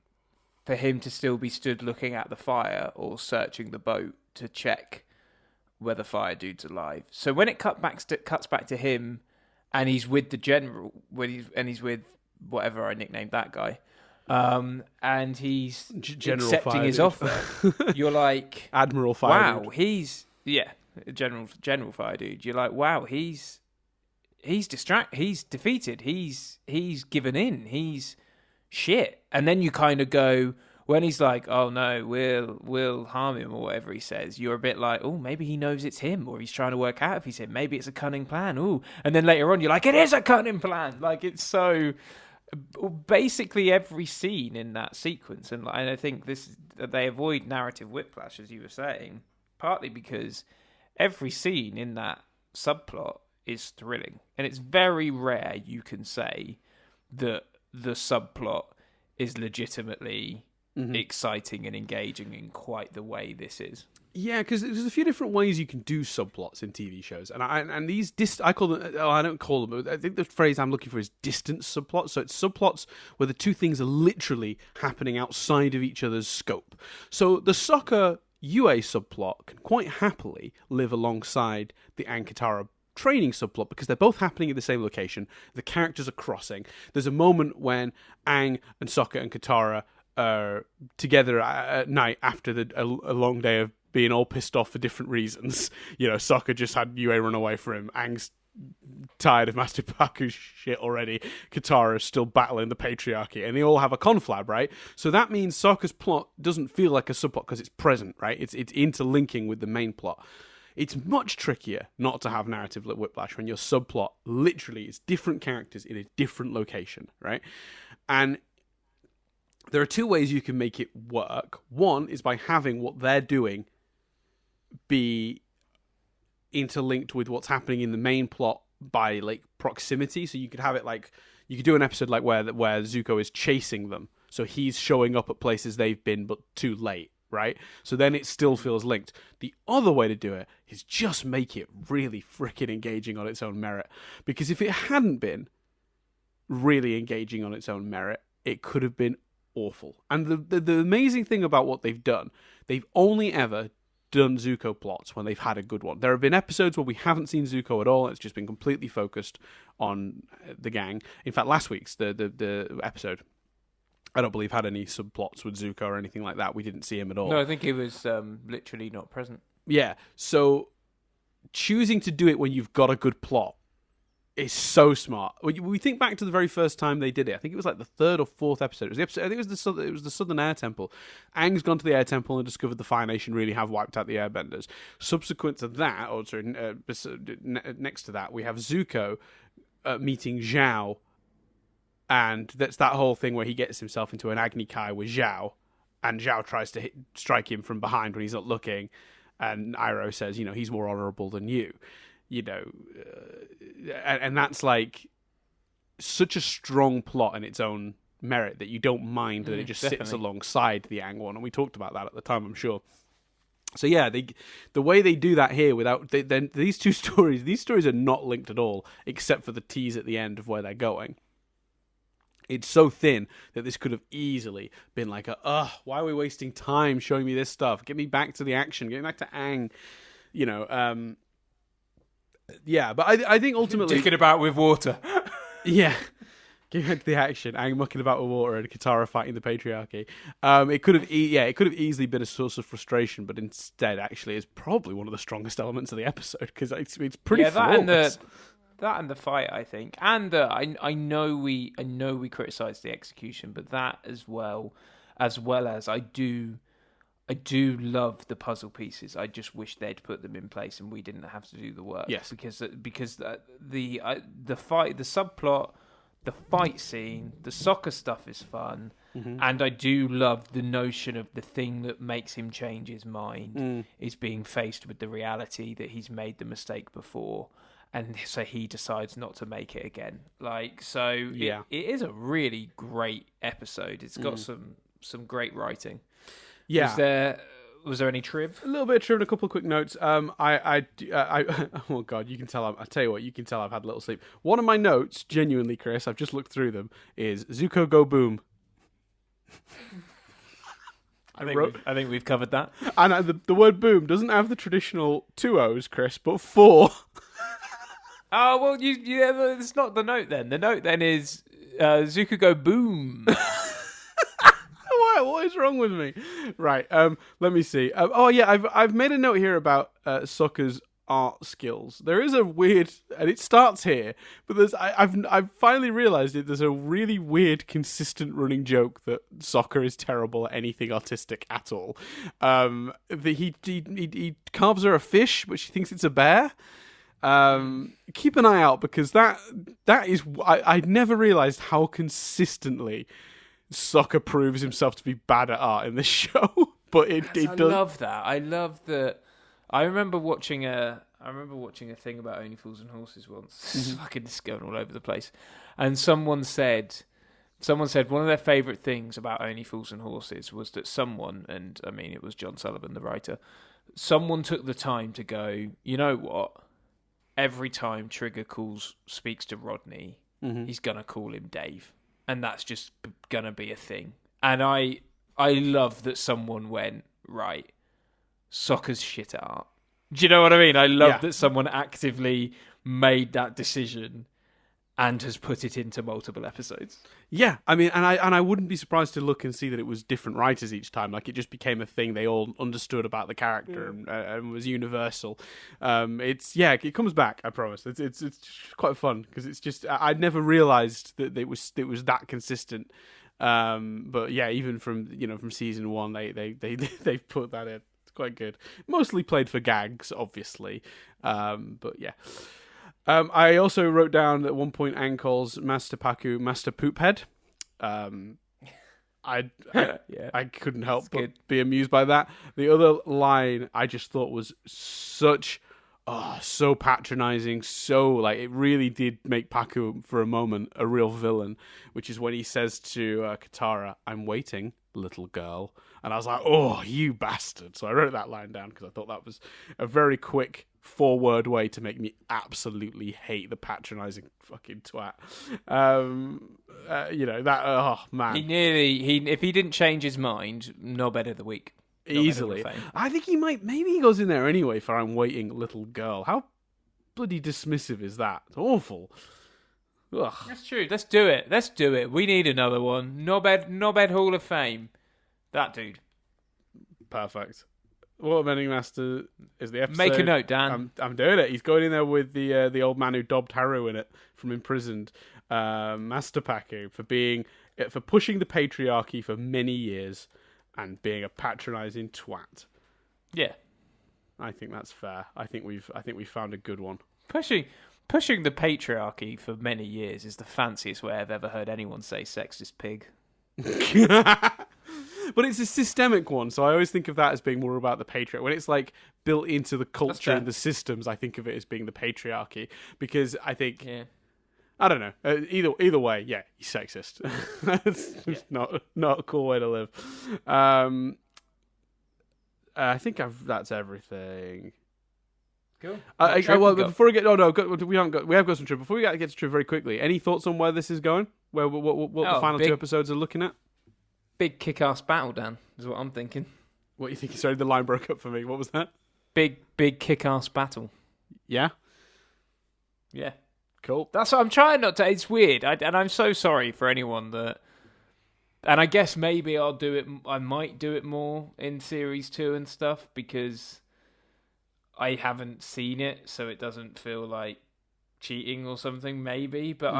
for him to still be stood looking at the fire or searching the boat to check whether Fire Dude's alive. So when it cuts back to him, and he's with the general, he's with whatever I nicknamed that guy, and he's General accepting Fire his Dude. offer. You're like, Admiral Fire Dude. Wow, he's General Fire Dude. You're like, wow, he's defeated. He's given in. He's shit. And then you kind of go, when he's like, oh no, we'll harm him or whatever he says, you're a bit like, oh, maybe he knows it's him, or he's trying to work out if he's him. Maybe it's a cunning plan. Ooh. And then later on you're like, it is a cunning plan. Like, it's so basically every scene in that sequence, and I think they avoid narrative whiplash, as you were saying, partly because every scene in that subplot is thrilling. And it's very rare you can say that the subplot is legitimately exciting and engaging in quite the way this is. Yeah, because there's a few different ways you can do subplots in TV shows, and these I call them. Oh, I don't call them. I think the phrase I'm looking for is distant subplots. So it's subplots where the two things are literally happening outside of each other's scope. So the Sokka UA subplot can quite happily live alongside the Ankh-Katara training subplot because they're both happening at the same location. The characters are crossing. There's a moment when Aang and Sokka and Katara are together at night after a long day of being all pissed off for different reasons. Sokka just had UA run away from him. Aang's tired of Master Paku's shit already. Katara's still battling the patriarchy, and they all have a conflab, right? So that means Sokka's plot doesn't feel like a subplot because it's present, right? It's interlinking with the main plot. It's much trickier not to have narrative whiplash when your subplot literally is different characters in a different location, right? And there are two ways you can make it work. One is by having what they're doing be interlinked with what's happening in the main plot by like proximity. So you could have it like, you could do an episode like where Zuko is chasing them. So he's showing up at places they've been but too late, right? So then it still feels linked. The other way to do it is just make it really freaking engaging on its own merit. Because if it hadn't been really engaging on its own merit, it could have been awful. And the amazing thing about what they've done, they've only ever done Zuko plots when they've had a good one. There have been episodes where we haven't seen Zuko at all. It's just been completely focused on the gang. In fact, last week's the episode, I don't believe had any subplots with Zuko or anything like that. We didn't see him at all. No, I think he was literally not present. Yeah, so choosing to do it when you've got a good plot is so smart. When we think back to the very first time they did it, I think it was like the third or fourth episode. It was the episode. I think it was the Southern Air Temple. Aang's gone to the Air Temple and discovered the Fire Nation really have wiped out the Airbenders. Subsequent to that, or sorry, next to that, we have Zuko meeting Zhao, and that's that whole thing where he gets himself into an Agni Kai with Zhao, and Zhao tries to strike him from behind when he's not looking, and Iroh says, he's more honourable than you. And that's like such a strong plot in its own merit that you don't mind that it just sits alongside the Aang one, and we talked about that at the time, I'm sure. So yeah, the way they do that here without these stories are not linked at all, except for the tease at the end of where they're going. It's so thin that this could have easily been like why are we wasting time showing me this stuff? Get me back to the action. Get me back to Aang. Yeah, but I think ultimately... Dicking about with water. Yeah. Get back to the action. Aang mucking about with water and Katara fighting the patriarchy. It could have easily been a source of frustration, but instead actually is probably one of the strongest elements of the episode, because it's pretty flawless. That and the fight, I think, and I know we criticise the execution, but that as well as I do love the puzzle pieces. I just wish they'd put them in place and we didn't have to do the work. Yes, because the fight, the subplot, the fight scene, the soccer stuff is fun, and I do love the notion of the thing that makes him change his mind is being faced with the reality that he's made the mistake before. And so he decides not to make it again. It is a really great episode. It's got some great writing. Yeah. Was there any triv? A little bit of triv and a couple of quick notes. Oh God, you can tell. I tell you what, you can tell I've had a little sleep. One of my notes, genuinely, Chris, I've just looked through them, is Zuko go boom. I think we've covered that. And the word boom doesn't have the traditional 2 O's, Chris, but 4. Oh, well, it's not the note then. The note then is Zuko go boom. What is wrong with me? Right, let me see. I've made a note here about Sokka's art skills. There is a weird, and it starts here, but I've finally realised there's a really weird, consistent running joke that Sokka is terrible at anything artistic at all. He carves her a fish, but she thinks it's a bear. Keep an eye out, because that is I never realized how consistently Sokka proves himself to be bad at art in this show. But it does. I love that. I love that. I remember watching a thing about Only Fools and Horses once. Fucking this going all over the place. And someone said one of their favourite things about Only Fools and Horses was that someone, and I mean it was John Sullivan, the writer, someone took the time to go, you know what? Every time Trigger speaks to Rodney, he's gonna call him Dave, and that's just gonna be a thing. And I love that someone went, right, Sokka's shit at art. Do you know what I mean? I love that someone actively made that decision and has put it into multiple episodes. Yeah, I mean, and I wouldn't be surprised to look and see that it was different writers each time. Like, it just became a thing they all understood about the character and was universal. It comes back. I promise. It's quite fun, because it's just I'd never realised that it was that consistent. But yeah, even from season 1, they put that in. It's quite good. Mostly played for gags, obviously. But yeah. I also wrote down at one point Aang calls Master Paku Master Poophead. I couldn't help but be amused by that. The other line I just thought was so patronizing, so like it really did make Paku for a moment a real villain, which is when he says to Katara, "I'm waiting, little girl," and I was like, "Oh, you bastard!" So I wrote that line down because I thought that was a very quick 4-word way to make me absolutely hate the patronising fucking twat. That. Oh man, if he didn't change his mind, no better the week. Easily, I think he might. Maybe he goes in there anyway for "I'm waiting, little girl." How bloody dismissive is that? It's awful. Ugh. That's true. Let's do it. We need another one. Knobhead Hall of Fame. That dude. Perfect. Waterbending Master is the episode. Make a note, Dan. I'm doing it. He's going in there with the old man who dobbed Haru in it from Imprisoned, Master Paku, for pushing the patriarchy for many years and being a patronising twat. Yeah, I think that's fair. I think we've found a good one. Pushing the patriarchy for many years is the fanciest way I've ever heard anyone say sexist pig. But it's a systemic one, so I always think of that as being more about the patriarchy. When it's like built into the culture and the systems, I think of it as being the patriarchy, because I think I don't know. Either way, yeah, he's sexist. It's not a cool way to live. I think that's everything. Cool. Before we get we have got some trivia. Before we get to trivia very quickly, any thoughts on where this is going? What the final 2 episodes are looking at? Big kick-ass battle, Dan, is what I'm thinking. What are you thinking? Sorry, the line broke up for me. What was that? Big kick-ass battle. Yeah? Yeah. Cool. That's what I'm trying not to... It's weird, and I'm so sorry for anyone that... And I guess maybe I'll do it... I might do it more in Series 2 and stuff, because I haven't seen it, so it doesn't feel like cheating or something, maybe. But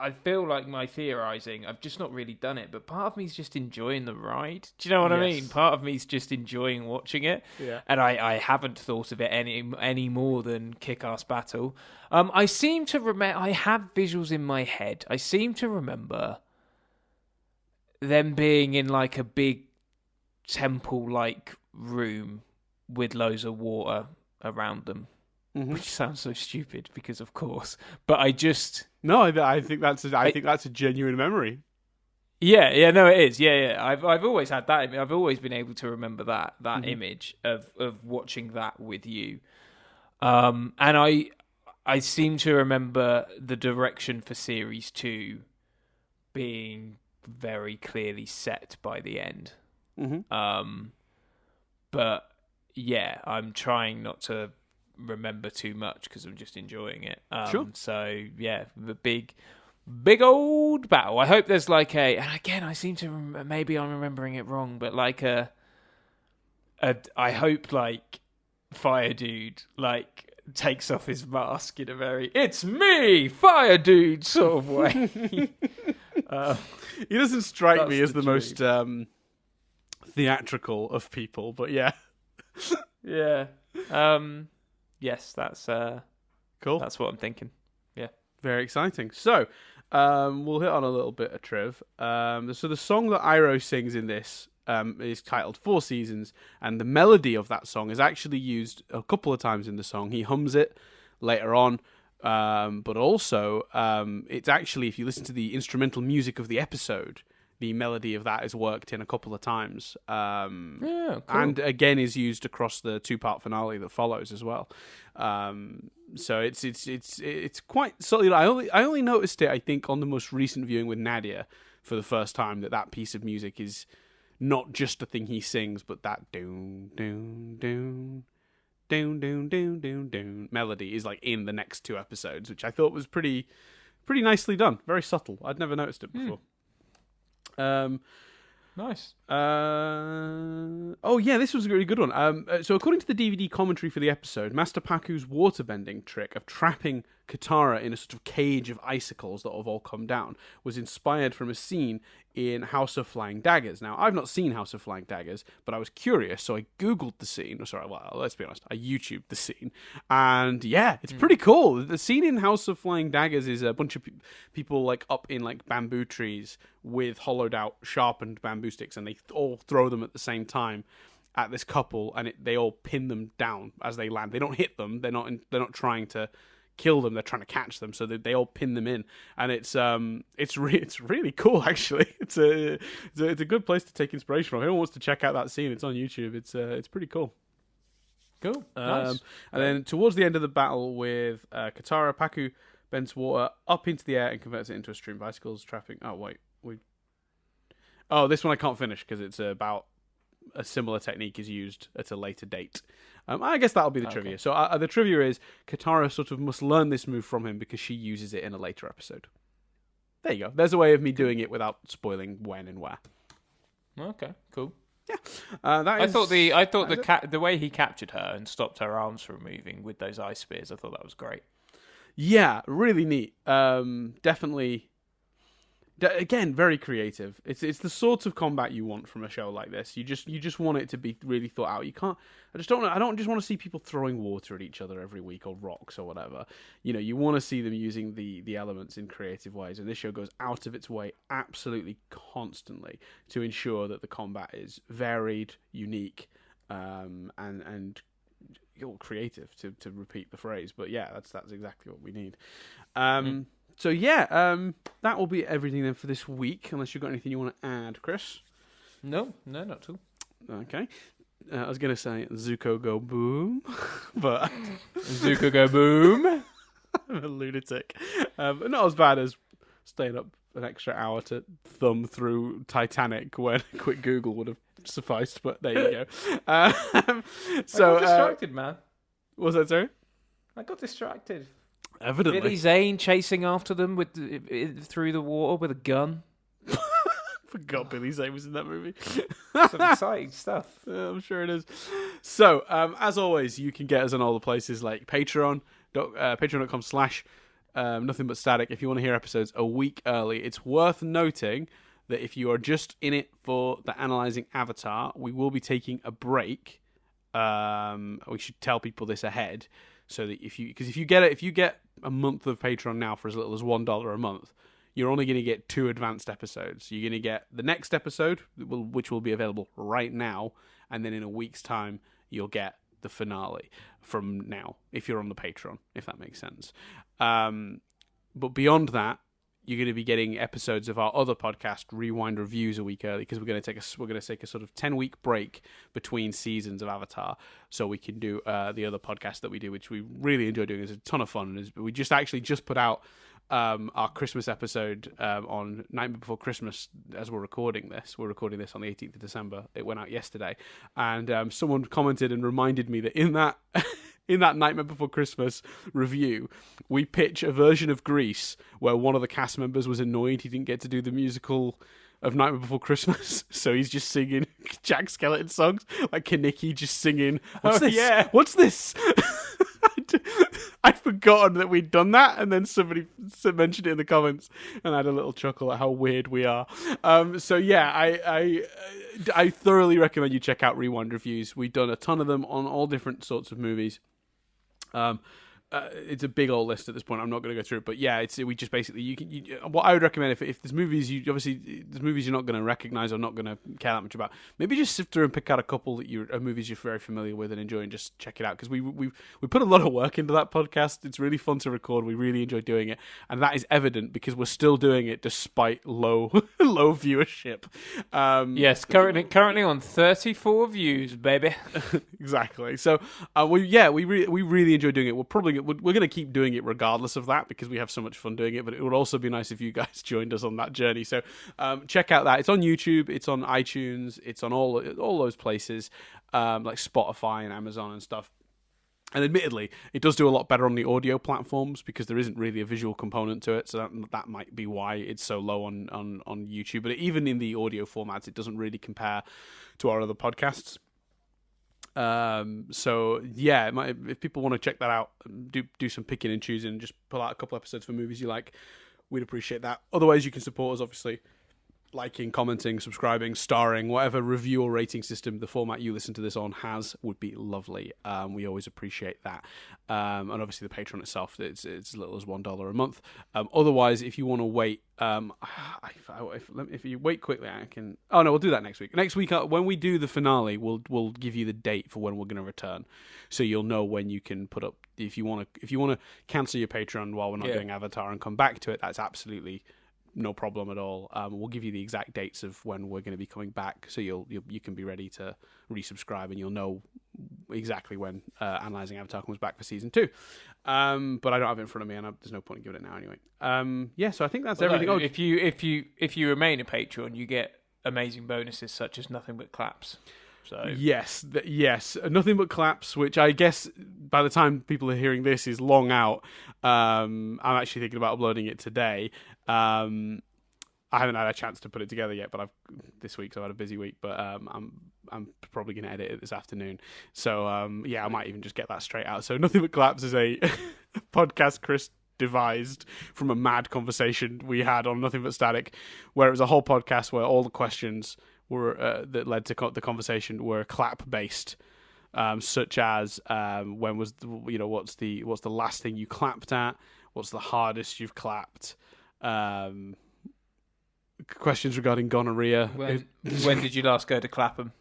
I feel like my theorising, I've just not really done it, but part of me's just enjoying the ride. Do you know what I mean? Part of me's just enjoying watching it. Yeah. And I haven't thought of it any more than Kick-Ass Battle. I seem to remember... I have visuals in my head. I seem to remember them being in like a big temple-like room with loads of water around them. Mm-hmm. Which sounds so stupid because, of course, but I just I think that's a genuine memory. Yeah, no, it is. Yeah. I've always had that. I've always been able to remember that image of watching that with you. And I seem to remember the direction for Series 2 being very clearly set by the end. Mm-hmm. But yeah, I'm trying not to remember too much because I'm just enjoying it. Sure. So yeah, the big old battle. I hope there's like and again, I seem to maybe I'm remembering it wrong, but like I hope like Fire Dude like takes off his mask in a very "it's me, Fire Dude" sort of way. He doesn't strike me as the most theatrical of people, but yeah. Yeah. Yes, that's cool. That's what I'm thinking. Yeah. Very exciting. So, we'll hit on a little bit of Triv. So the song that Iroh sings in this is titled Four Seasons, and the melody of that song is actually used a couple of times in the song. He hums it later on, but also it's actually, if you listen to the instrumental music of the episode, the melody of that is worked in a couple of times. Cool. And again is used across the 2-part finale that follows as well. So it's quite solid. I only noticed it, I think, on the most recent viewing with Nadia for the first time, that piece of music is not just a thing he sings, but that doon doon doon doon doon doon doon doon melody is like in the next 2 episodes, which I thought was pretty nicely done. Very subtle. I'd never noticed it before. Nice. Oh yeah, this was a really good one. So according to the DVD commentary for the episode, Master Paku's waterbending trick of trapping Katara in a sort of cage of icicles that have all come down was inspired from a scene in House of Flying Daggers. Now, I've not seen House of Flying Daggers, but I was curious, so I googled the scene. Let's be honest, I YouTubed the scene, and yeah, it's pretty cool. The scene in House of Flying Daggers is a bunch of people like up in like bamboo trees with hollowed out, sharpened bamboo sticks, and they all throw them at the same time at this couple, and they all pin them down as they land. They don't hit them. They're not trying to kill them. They're trying to catch them, so they all pin them in, and it's really cool actually. It's a good place to take inspiration from. If anyone wants to check out that scene, it's on YouTube. It's pretty cool. Cool. Nice. And then towards the end of the battle with Katara, Paku bends water up into the air and converts it into a stream. Bicycles, traffic. Oh, wait. This one I can't finish because it's about a similar technique is used at a later date. I guess that'll be the trivia. So the trivia is Katara sort of must learn this move from him because she uses it in a later episode. There you go. There's a way of me doing it without spoiling when and where. Okay, cool. Yeah, I thought the way he captured her and stopped her arms from moving with those ice spears, I thought that was great. Yeah, really neat. Definitely. Again, very creative. It's the sort of combat you want from a show like this. You just want it to be really thought out. You can't. I don't just want to see people throwing water at each other every week or rocks or whatever. You want to see them using the elements in creative ways. And this show goes out of its way absolutely constantly to ensure that the combat is varied, unique, and creative. To repeat the phrase, but yeah, that's exactly what we need. So yeah, that will be everything then for this week, unless you've got anything you want to add, Chris. No, not at all. Okay. I was going to say Zuko go boom, but... Zuko go boom? I'm a lunatic. But not as bad as staying up an extra hour to thumb through Titanic when a quick Google would have sufficed, but there you go. I got distracted, man. What was that, sorry? I got distracted. Evidently. Billy Zane chasing after them through the water with a gun. Forgot Billy Zane was in that movie. Some exciting stuff. Yeah, I'm sure it is. So, as always, you can get us on all the places like Patreon, patreon.com/nothing but static. If you want to hear episodes a week early, it's worth noting that if you are just in it for the Analysing Avatar, we will be taking a break. We should tell people this ahead. So that if you get a month of Patreon now for as little as $1 a month, you're only going to get 2 advanced episodes. You're going to get the next episode, which will be available right now, and then in a week's time, you'll get the finale from now, if you're on the Patreon, if that makes sense. But beyond that, you're going to be getting episodes of our other podcast, Rewind Reviews, a week early, because we're going to take a sort of 10-week break between seasons of Avatar, so we can do the other podcast that we do, which we really enjoy doing. It's a ton of fun. We just put out our Christmas episode on Night Before Christmas as we're recording this. We're recording this on the 18th of December. It went out yesterday, and someone commented and reminded me that in that Nightmare Before Christmas review, we pitch a version of Grease where one of the cast members was annoyed he didn't get to do the musical of Nightmare Before Christmas, so he's just singing Jack Skellington songs, like Kaneki just singing, What's this? Yeah. What's this? I'd forgotten that we'd done that, and then somebody mentioned it in the comments, and I had a little chuckle at how weird we are. So yeah, I thoroughly recommend you check out Rewind Reviews. We've done a ton of them on all different sorts of movies. It's a big old list at this point. I'm not going to go through it, but yeah, we just basically what I would recommend if there's movies you're not going to recognize or not going to care that much about, maybe just sift through and pick out a couple that movies you're very familiar with and enjoy, and just check it out, because we put a lot of work into that podcast. It's really fun to record. We really enjoy doing it, and that is evident because we're still doing it despite low viewership. Yes, currently on 34 views, baby. Exactly. So we really enjoy doing it. We're going to keep doing it regardless of that, because we have so much fun doing it, but it would also be nice if you guys joined us on that journey. So check out that. It's on YouTube, it's on iTunes, it's on all those places, like Spotify and Amazon and stuff. And admittedly, it does do a lot better on the audio platforms because there isn't really a visual component to it, so that might be why it's so low on YouTube. But even in the audio formats, it doesn't really compare to our other podcasts. So yeah, if people want to check that out, do some picking and choosing, and just pull out a couple episodes for movies you like, we'd appreciate that. Otherwise, you can support us, obviously, liking, commenting, subscribing, starring, whatever review or rating system the format you listen to this on has would be lovely. We always appreciate that. And obviously the Patreon itself, it's as little as $1 a month. Otherwise, if you want to wait, if you wait quickly, I can. Oh no, we'll do that next week. Next week, when we do the finale, we'll give you the date for when we're going to return, so you'll know when you can put up. If you want to cancel your Patreon while we're not doing Avatar and come back to it, that's absolutely no problem at all. We'll give you the exact dates of when we're going to be coming back, so you can be ready to resubscribe, and you'll know exactly when Analysing Avatar comes back for season 2. But I don't have it in front of me, and there's no point in giving it now anyway. So I think that's everything. If you remain a patron, you get amazing bonuses such as nothing but claps. So yes, nothing but claps, which I guess by the time people are hearing this is long out. I'm actually thinking about uploading it today. I haven't had a chance to put it together yet, but this week, so I had a busy week. But I'm probably going to edit it this afternoon. So I might even just get that straight out. So Nothing But Claps is a podcast Chris devised from a mad conversation we had on Nothing But Static, where it was a whole podcast where all the questions were that led to the conversation were clap based. Such as when was what's the last thing you clapped at? What's the hardest you've clapped? Questions regarding gonorrhea. When did you last go to Clapham?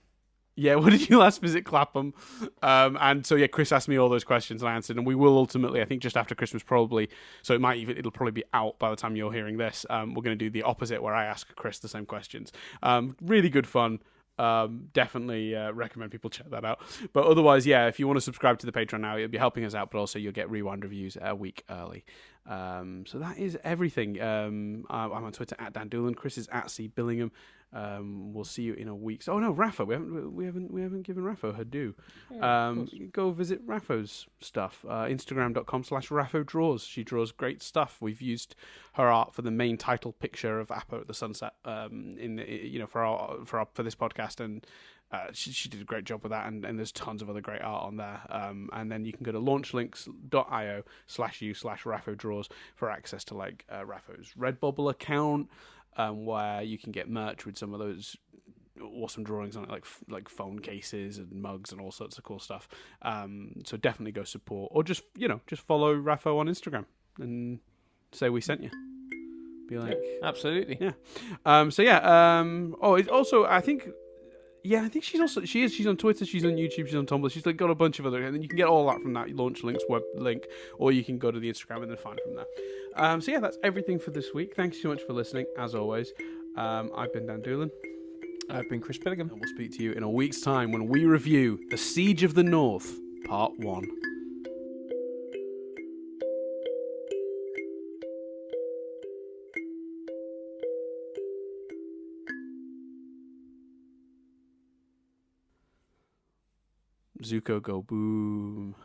Yeah, when did you last visit Clapham? And so Chris asked me all those questions and I answered, and we will ultimately, I think just after Christmas probably, so it'll probably be out by the time you're hearing this. We're going to do the opposite where I ask Chris the same questions. Really good fun. Definitely recommend people check that out. But otherwise, if you want to subscribe to the Patreon now, it'll be helping us out, but also you'll get Rewind reviews a week early. So that is everything. I'm on Twitter at Dan Doolan. Chris is at C Billingham. We'll see you in a week. Oh no, Rapho. We haven't given Rapho her due. Go visit Rapho's stuff. Instagram.com/Raphodraws. She draws great stuff. We've used her art for the main title picture of Appo at the Sunset. For this podcast, and she did a great job with that. And there's tons of other great art on there. And then you can go to launchlinks.io/u/Raphodraws for access to Rapho's Redbubble account. Where you can get merch with some of those awesome drawings on it, like phone cases and mugs and all sorts of cool stuff. So definitely go support, or just follow Rapho on Instagram and say we sent you. Be like, absolutely, yeah. It's also I think she's on Twitter, she's on YouTube, she's on Tumblr, she's got a bunch of other, and then you can get all that from that Launch Links web link, or you can go to the Instagram and then find it from there. That's everything for this week. Thanks so much for listening, as always. I've been Dan Doolan. I've been Chris Billingham. And we'll speak to you in a week's time when we review The Siege of the North, Part 1. Zuko go boom.